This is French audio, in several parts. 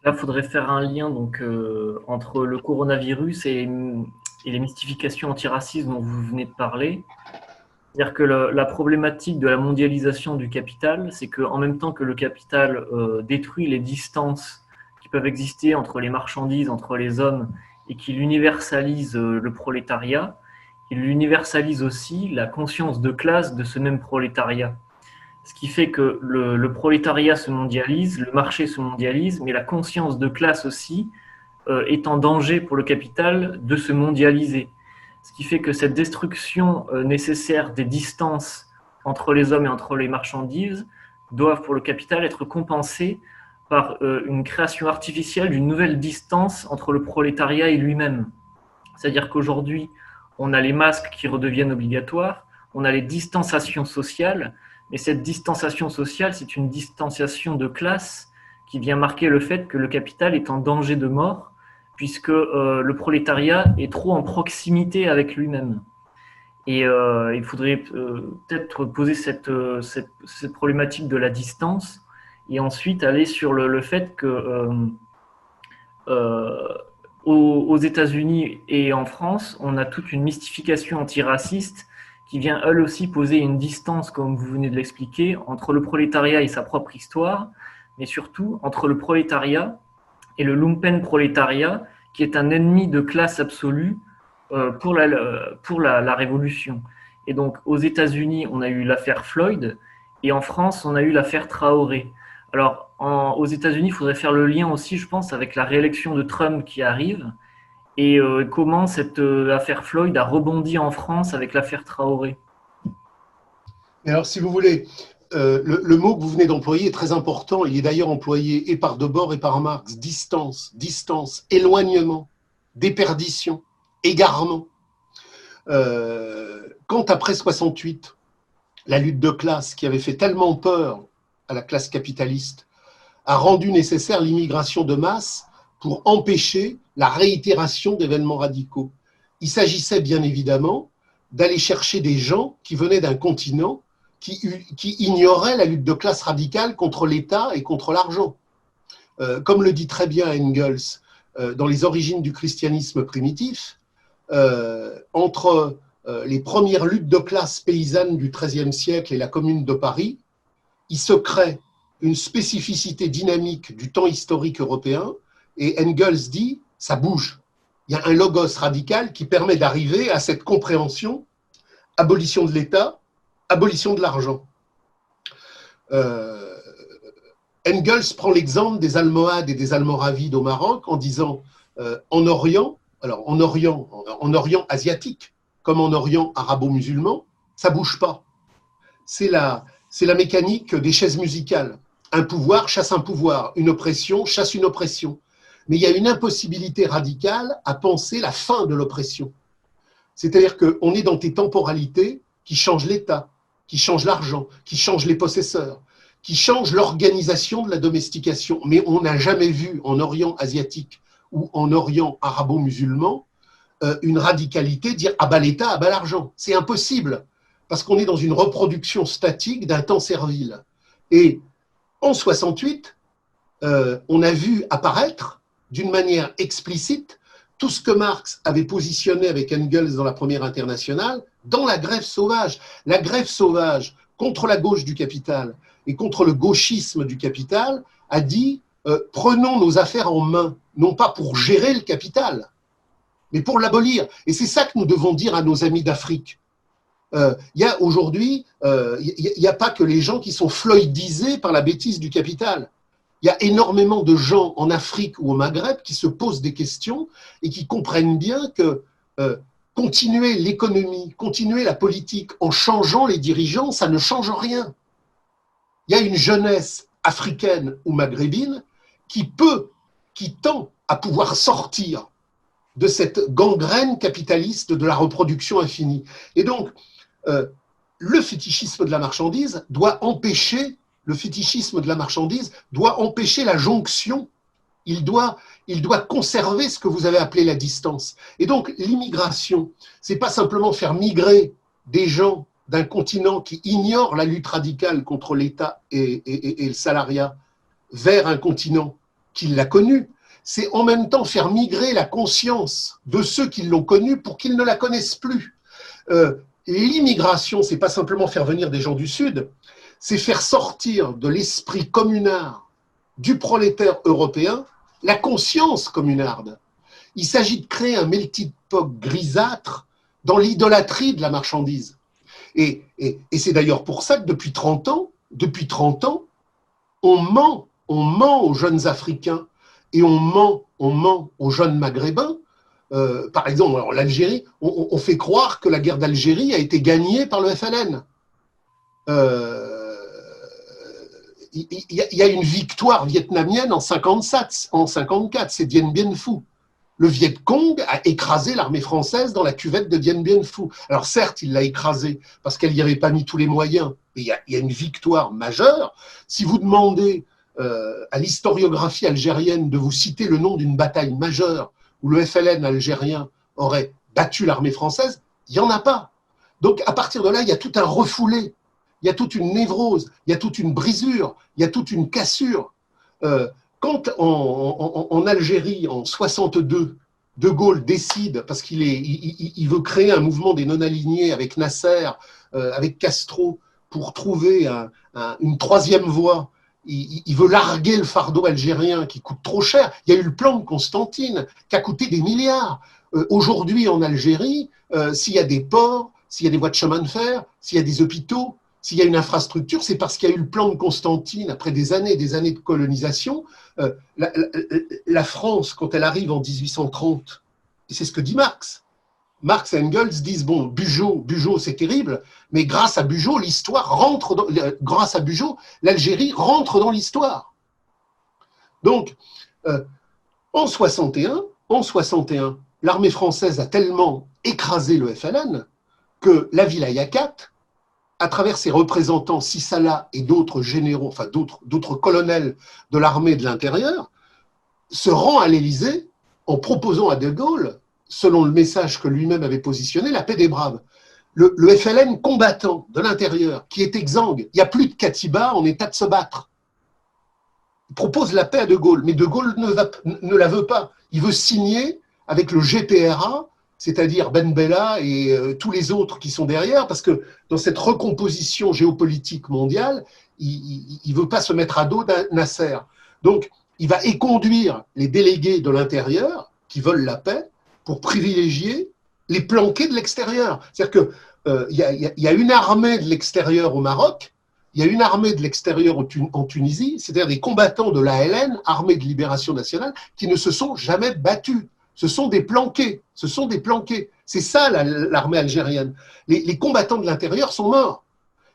Là, il faudrait faire un lien donc, entre le coronavirus et les mystifications antiracistes dont vous venez de parler. C'est-à-dire que la problématique de la mondialisation du capital, c'est qu'en même temps que le capital détruit les distances qui peuvent exister entre les marchandises, entre les hommes, et qu'il universalise le prolétariat, il universalise aussi la conscience de classe de ce même prolétariat. Ce qui fait que le prolétariat se mondialise, le marché se mondialise, mais la conscience de classe aussi est en danger pour le capital de se mondialiser. Ce qui fait que cette destruction nécessaire des distances entre les hommes et entre les marchandises doivent pour le capital être compensées par une création artificielle d'une nouvelle distance entre le prolétariat et lui-même. C'est-à-dire qu'aujourd'hui, on a les masques qui redeviennent obligatoires, on a les distanciations sociales, mais cette distanciation sociale, c'est une distanciation de classe qui vient marquer le fait que le capital est en danger de mort, puisque le prolétariat est trop en proximité avec lui-même. Et il faudrait peut-être poser cette problématique de la distance, et ensuite aller sur le fait que euh, aux États-Unis et en France, on a toute une mystification antiraciste qui vient elle aussi poser une distance, comme vous venez de l'expliquer, entre le prolétariat et sa propre histoire, mais surtout entre le prolétariat et le lumpenprolétariat, qui est un ennemi de classe absolue pour la révolution. Et donc, aux États-Unis, on a eu l'affaire Floyd, et en France, on a eu l'affaire Traoré. Alors, aux États-Unis, il faudrait faire le lien aussi, je pense, avec la réélection de Trump qui arrive, et comment cette affaire Floyd a rebondi en France avec l'affaire Traoré. Et alors, si vous voulez, le mot que vous venez d'employer est très important. Il est d'ailleurs employé et par Debord et par Marx. Distance, distance, éloignement, déperdition, égarement. Quand après 68, la lutte de classe qui avait fait tellement peur à la classe capitaliste a rendu nécessaire l'immigration de masse pour empêcher la réitération d'événements radicaux. Il s'agissait bien évidemment d'aller chercher des gens qui venaient d'un continent qui ignorait la lutte de classe radicale contre l'État et contre l'argent. Comme le dit très bien Engels dans les origines du christianisme primitif, entre les premières luttes de classe paysannes du XIIIe siècle et la Commune de Paris, il se crée une spécificité dynamique du temps historique européen, et Engels dit, ça bouge. Il y a un logos radical qui permet d'arriver à cette compréhension, abolition de l'État, abolition de l'argent. Engels prend l'exemple des Almohades et des Almoravides au Maroc en disant en Orient, alors en Orient asiatique, comme en Orient arabo-musulman, ça ne bouge pas. C'est la mécanique des chaises musicales. Un pouvoir chasse un pouvoir, une oppression chasse une oppression. Mais il y a une impossibilité radicale à penser la fin de l'oppression. C'est-à-dire qu'on est dans des temporalités qui changent l'État, qui changent l'argent, qui changent les possesseurs, qui changent l'organisation de la domestication. Mais on n'a jamais vu en Orient asiatique ou en Orient arabo-musulman une radicalité dire « ah bah l'État, ah bah l'argent ». C'est impossible, parce qu'on est dans une reproduction statique d'un temps servile. Et en 68, on a vu apparaître d'une manière explicite tout ce que Marx avait positionné avec Engels dans la Première Internationale dans la grève sauvage. La grève sauvage contre la gauche du capital et contre le gauchisme du capital a dit prenons nos affaires en main, non pas pour gérer le capital, mais pour l'abolir. Et c'est ça que nous devons dire à nos amis d'Afrique. Il y a aujourd'hui, il n'y a pas que les gens qui sont floydisés par la bêtise du capital. Il y a énormément de gens en Afrique ou au Maghreb qui se posent des questions et qui comprennent bien que continuer l'économie, continuer la politique en changeant les dirigeants, ça ne change rien. Il y a une jeunesse africaine ou maghrébine qui tend à pouvoir sortir de cette gangrène capitaliste de la reproduction infinie. Et donc, le fétichisme de la marchandise doit empêcher la jonction. Il doit conserver ce que vous avez appelé la distance. Et donc, l'immigration, ce n'est pas simplement faire migrer des gens d'un continent qui ignore la lutte radicale contre l'État et le salariat vers un continent qu'il l'a connu, c'est en même temps faire migrer la conscience de ceux qui l'ont connu pour qu'ils ne la connaissent plus. L'immigration, c'est pas simplement faire venir des gens du Sud, c'est faire sortir de l'esprit communard du prolétaire européen la conscience communarde. Il s'agit de créer un melting pot grisâtre dans l'idolâtrie de la marchandise. Et c'est d'ailleurs pour ça que depuis 30 ans, on ment aux jeunes Africains et on ment aux jeunes Maghrébins. Par exemple, l'Algérie, on fait croire que la guerre d'Algérie a été gagnée par le FLN. Il y a une victoire vietnamienne en 54, c'est Dien Bien Phu. Le Viet Cong a écrasé l'armée française dans la cuvette de Dien Bien Phu. Alors certes, il l'a écrasée parce qu'elle n'y avait pas mis tous les moyens, mais il y a une victoire majeure. Si vous demandez à l'historiographie algérienne de vous citer le nom d'une bataille majeure où le FLN algérien aurait battu l'armée française, il n'y en a pas. Donc à partir de là, il y a tout un refoulé, il y a toute une névrose, il y a toute une brisure, il y a toute une cassure. Quand en Algérie, en 62, De Gaulle décide, parce qu'il veut créer un mouvement des non-alignés avec Nasser, avec Castro, pour trouver une troisième voie, il veut larguer le fardeau algérien qui coûte trop cher. Il y a eu le plan de Constantine qui a coûté des milliards. Aujourd'hui, en Algérie, s'il y a des ports, s'il y a des voies de chemin de fer, s'il y a des hôpitaux, s'il y a une infrastructure, c'est parce qu'il y a eu le plan de Constantine après des années de colonisation. La France, quand elle arrive en 1830, et c'est ce que dit Marx et Engels disent, bon, Bugeaud, c'est terrible, mais grâce à Bugeaud, l'Algérie rentre dans l'histoire. Donc, en 61, l'armée française a tellement écrasé le FLN que la Vilayat, à travers ses représentants Sissala et d'autres généraux, enfin d'autres colonels de l'armée de l'intérieur, se rend à l'Élysée en proposant à De Gaulle, selon le message que lui-même avait positionné, la paix des braves. Le FLN combattant de l'intérieur, qui est exsangue, il n'y a plus de Katiba en état de se battre. Il propose la paix à De Gaulle, mais De Gaulle ne la veut pas. Il veut signer avec le GPRA, c'est-à-dire Ben Bella et tous les autres qui sont derrière, parce que dans cette recomposition géopolitique mondiale, il ne veut pas se mettre à dos Nasser. Donc, il va éconduire les délégués de l'intérieur qui veulent la paix pour privilégier les planqués de l'extérieur. C'est-à-dire qu'il y a une armée de l'extérieur au Maroc, il y a une armée de l'extérieur en Tunisie, c'est-à-dire des combattants de l'ALN, Armée de Libération Nationale, qui ne se sont jamais battus. Ce sont des planqués. C'est ça l'armée algérienne. Les combattants de l'intérieur sont morts.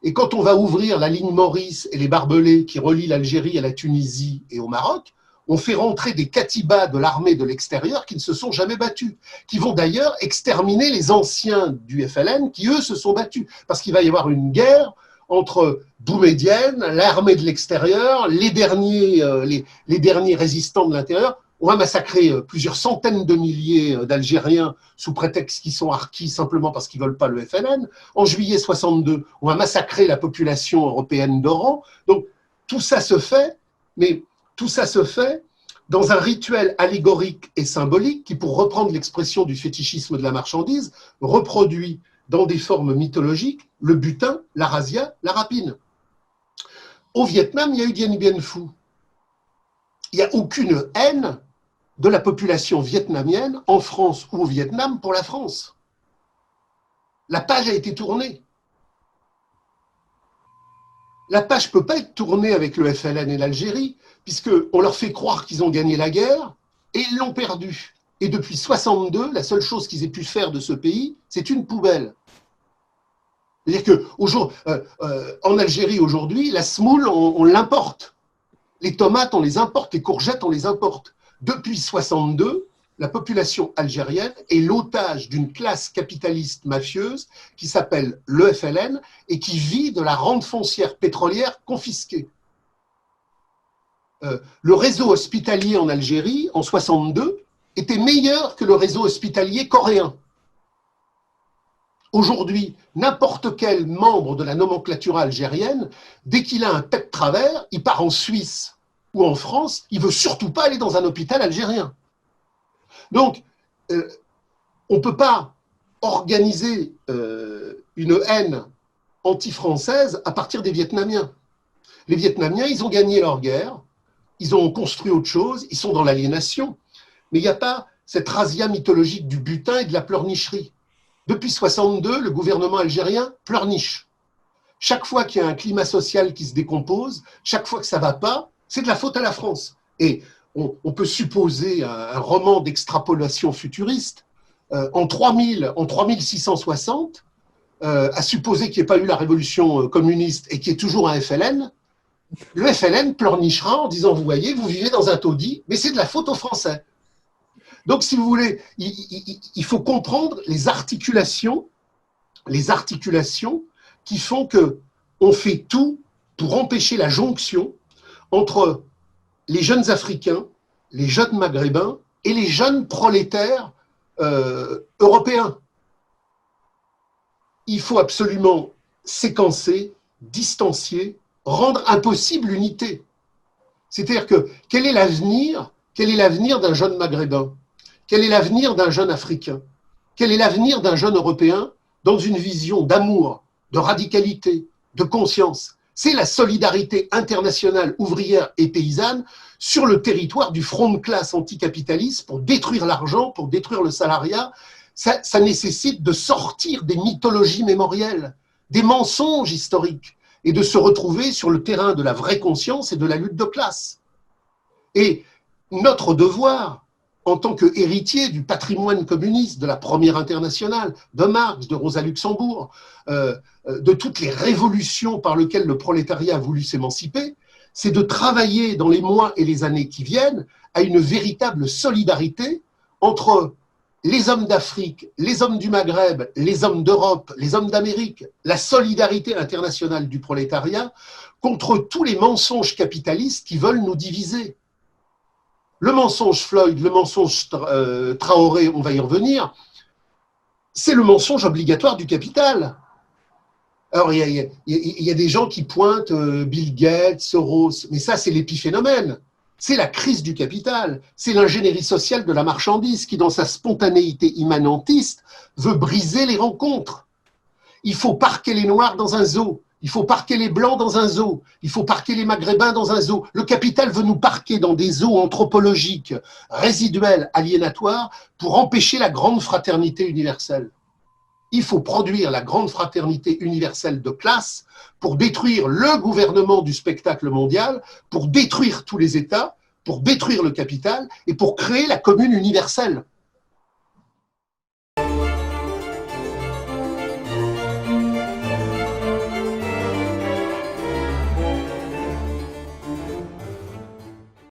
Et quand on va ouvrir la ligne Maurice et les barbelés qui relient l'Algérie à la Tunisie et au Maroc, on fait rentrer des katibas de l'armée de l'extérieur qui ne se sont jamais battus, qui vont d'ailleurs exterminer les anciens du FLN qui, eux, se sont battus. Parce qu'il va y avoir une guerre entre Boumedienne, l'armée de l'extérieur, les derniers résistants de l'intérieur. On va massacrer plusieurs centaines de milliers d'Algériens sous prétexte qu'ils sont harkis simplement parce qu'ils ne veulent pas le FLN. En juillet 62, on va massacrer la population européenne d'Oran. Donc tout ça se fait, mais tout ça se fait dans un rituel allégorique et symbolique qui, pour reprendre l'expression du fétichisme de la marchandise, reproduit dans des formes mythologiques le butin, la razzia, la rapine. Au Vietnam, il y a eu Dien Bien Phu. Il n'y a aucune haine de la population vietnamienne en France ou au Vietnam pour la France. La page a été tournée. La page ne peut pas être tournée avec le FLN et l'Algérie, puisqu'on leur fait croire qu'ils ont gagné la guerre et ils l'ont perdue. Et depuis 62, la seule chose qu'ils aient pu faire de ce pays, c'est une poubelle. C'est-à-dire qu'en Algérie aujourd'hui, la semoule, on l'importe. Les tomates, on les importe, les courgettes, on les importe. Depuis 62, la population algérienne est l'otage d'une classe capitaliste mafieuse qui s'appelle le FLN et qui vit de la rente foncière pétrolière confisquée. Le réseau hospitalier en Algérie, en 62, était meilleur que le réseau hospitalier coréen. Aujourd'hui, n'importe quel membre de la nomenclature algérienne, dès qu'il a un pet de travers, il part en Suisse ou en France, il ne veut surtout pas aller dans un hôpital algérien. Donc, on ne peut pas organiser une haine anti-française à partir des Vietnamiens. Les Vietnamiens, ils ont gagné leur guerre, ils ont construit autre chose, ils sont dans l'aliénation, mais il n'y a pas cette razzia mythologique du butin et de la pleurnicherie. Depuis 1962, le gouvernement algérien pleurniche. Chaque fois qu'il y a un climat social qui se décompose, chaque fois que ça ne va pas, c'est de la faute à la France. Et on peut supposer un roman d'extrapolation futuriste. En 3660, à supposer qu'il n'y ait pas eu la révolution communiste et qu'il y ait toujours un FLN, le FLN pleurnichera en disant, vous voyez, vous vivez dans un taudis, mais c'est de la faute aux Français. Donc, si vous voulez, il faut comprendre les articulations qui font qu'on fait tout pour empêcher la jonction entre les jeunes Africains, les jeunes Maghrébins et les jeunes prolétaires européens. Il faut absolument séquencer, distancier, rendre impossible l'unité. C'est-à-dire que quel est l'avenir d'un jeune Maghrébin? Quel est l'avenir d'un jeune Africain? Quel est l'avenir d'un jeune Européen dans une vision d'amour, de radicalité, de conscience? C'est la solidarité internationale ouvrière et paysanne sur le territoire du front de classe anticapitaliste pour détruire l'argent, pour détruire le salariat. Ça nécessite de sortir des mythologies mémorielles, des mensonges historiques, et de se retrouver sur le terrain de la vraie conscience et de la lutte de classe. Et notre devoir, en tant qu'héritier du patrimoine communiste, de la première internationale, de Marx, de Rosa Luxembourg, de toutes les révolutions par lesquelles le prolétariat a voulu s'émanciper, c'est de travailler dans les mois et les années qui viennent à une véritable solidarité entre les hommes d'Afrique, les hommes du Maghreb, les hommes d'Europe, les hommes d'Amérique, la solidarité internationale du prolétariat contre tous les mensonges capitalistes qui veulent nous diviser. Le mensonge Floyd, le mensonge Traoré, on va y revenir, c'est le mensonge obligatoire du capital. Alors, il y a des gens qui pointent Bill Gates, Soros, mais ça, c'est l'épiphénomène. C'est la crise du capital, c'est l'ingénierie sociale de la marchandise qui, dans sa spontanéité immanentiste, veut briser les rencontres. Il faut parquer les Noirs dans un zoo, il faut parquer les Blancs dans un zoo, il faut parquer les Maghrébins dans un zoo. Le capital veut nous parquer dans des zoos anthropologiques, résiduels, aliénatoires, pour empêcher la grande fraternité universelle. Il faut produire la grande fraternité universelle de classe pour détruire le gouvernement du spectacle mondial, pour détruire tous les États, pour détruire le capital et pour créer la commune universelle.